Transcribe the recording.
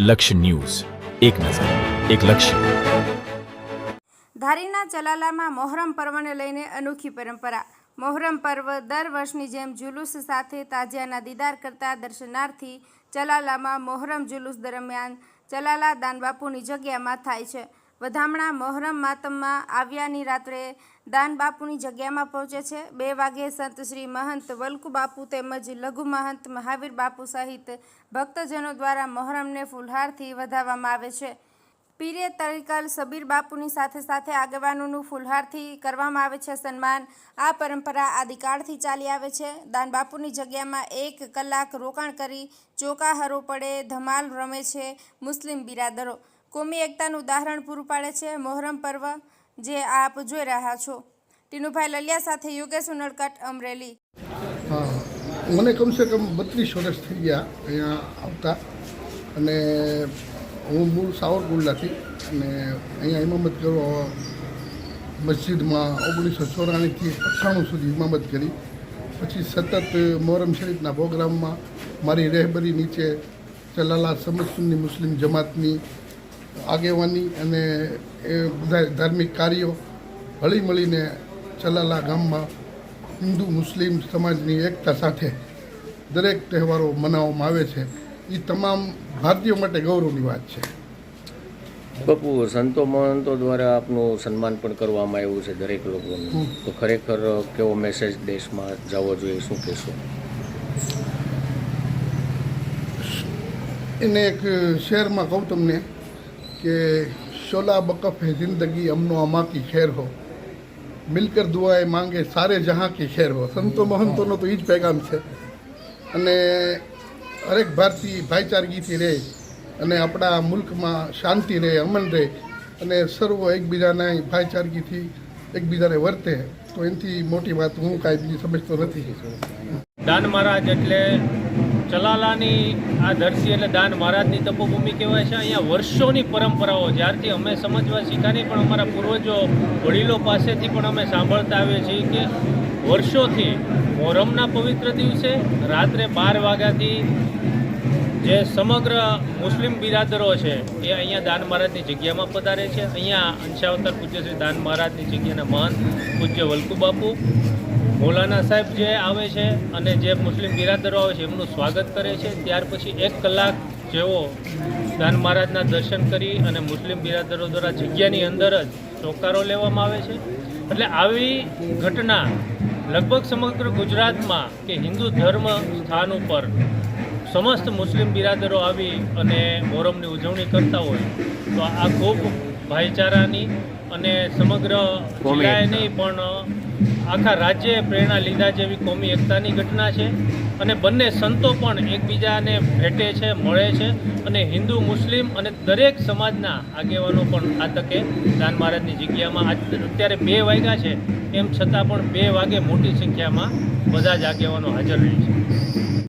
લક્ષ્ય ન્યૂઝ, એક નજર, એક લક્ષ્ય. ધારીના ચલાલામાં મોહરમ પર્વને લઈને અનોખી પરંપરા. મોહરમ પર્વ દર વર્ષની જેમ જુલુસ સાથે તાજિયાના દીદાર કરતા દર્શનાર્થી ચલાલામાં મોહરમ જુલુસ દરમિયાન ચલાલા દાનબાપુની જગ્યામાં થાય છે. વધામણા મોહરમ માતમમાં આવ્યાની રાત્રે દાનબાપુની જગ્યામાં પહોંચે છે. 2 વાગે સંત શ્રી મહંત વલ્કુ બાપુ તેમજ લઘુ મહંત મહાવીર બાપુ સહિત ભક્તજનો દ્વારા મોહરમને ફૂલહારથી વધાવવામાં આવે છે. પીરે તરીકલ સબીર બાપુની સાથે આગેવાનોનું ફૂલહારથી કરવામાં આવે છે સન્માન. આ પરંપરા આદિકાળથી ચાલી આવે છે. દાનબાપુની જગ્યામાં 1 કલાક રોકાણ કરી ચોકાહરો પડે ધમાલ રમે છે મુસ્લિમ બિરાદરો. કોમી એકતાનું ઉદાહરણ પૂરું પાડે છે મોહરમ પર્વ, જે આપ જોઈ રહ્યા છો. ટીનુભાઈ લલિયા સાથે યોગેશ ઉનડકટ, અમરેલી. મને કમસે કમ 32 વર્ષ થઈ ગયા અહીંયા આવતા, અને હું મૂળ સાવરકુંડલાથી, અને અહીંયા ઇમામત કરવા મસ્જિદમાં 1994થી 98 સુધી ઇમામત કરી. પછી સતત મોહરમ શરીફના પ્રોગ્રામમાં મારી રહેબરી નીચે ચલાલા સમજ સુન્ની મુસ્લિમ જમાતની આગેવાની અને એ બધા ધાર્મિક કાર્યો હળી મળીને ચલાલા ગામમાં હિન્દુ મુસ્લિમ સમાજની એકતા સાથે દરેક તહેવારો મનાવવામાં આવે છે. એ તમામ ભારતીયો માટે ગૌરવની વાત છે. બાપુ, સંતો મહંતો દ્વારા આપનું સન્માન પણ કરવામાં આવ્યું છે દરેક લોકોનું, તો ખરેખર કેવો મેસેજ દેશમાં જવો જોઈએ, શું કહેશો? એને એક શેરમાં કહું તમને કે શોલા બકફ હે જિંદગી અમનો અમા કી ખેર હો, મિલકર દુઆએ માંગે સારે જહાં કી ખેર હો. સંતો મહંતોનો તો એ જ પેગામ છે. અને હરેક ભારતીય ભાઈચારગીથી રહે અને આપણા મુલ્કમાં શાંતિ રહે, અમન રહે, અને સર્વ એકબીજાના ભાઈચારગીથી એકબીજાને વર્તે, તો એનાથી મોટી વાત હું કાંઈ બીજી સમજતો નથી. દાન મહારાજ એટલે ચલાલાની આ ધરતી એટલે દાન મહારાજની તપોભૂમિ કહેવાય છે. અહીંયા વર્ષોની પરંપરાઓ, જ્યારથી અમે સમજવા શીખાની પણ અમારા પૂર્વજો વડીલો પાસેથી પણ અમે સાંભળતા આવીએ છીએ કે વર્ષોથી મોહરમના પવિત્ર દિવસે રાત્રે 12 વાગ્યાથી જે સમગ્ર મુસ્લિમ બિરાદરો છે એ અહીંયા દાન મહારાજની જગ્યામાં પધારે છે. અહીંયા અંશાવતાર પૂજ્ય શ્રી દાન મહારાજની જગ્યાના મહંત પૂજ્ય વલ્કુ બાપુ, મૌલાના સાહેબ જે આવે છે અને જે મુસ્લિમ બિરાદરો આવે છે એમનું સ્વાગત કરે છે. ત્યાર પછી 1 કલાક જેવો દાન મહારાજના દર્શન કરી અને મુસ્લિમ બિરાદરો દ્વારા જગ્યાની અંદર જ ચોકારો લેવામાં આવે છે. એટલે આવી ઘટના લગભગ સમગ્ર ગુજરાતમાં કે હિન્દુ ધર્મ સ્થાન ઉપર સમસ્ત મુસ્લિમ બિરાદરો આવી અને મોહરમની ઉજવણી કરતા હોય તો આ ખૂબ ભાઈચારાની અને સમગ્ર જિલ્લાએ નહીં પણ આખા રાજ્યે પ્રેરણા લીધા જેવી કોમી એકતાની ઘટના છે. અને બંને સંતો પણ એકબીજાને ભેટે છે, મળે છે, અને હિન્દુ મુસ્લિમ અને દરેક સમાજના આગેવાનો પણ આ તકે દાન મહારાજની જગ્યામાં અત્યારે 2 વાગ્યા છે, એમ છતાં પણ 2 વાગે મોટી સંખ્યામાં બધા જ આગેવાનો હાજર રહે છે.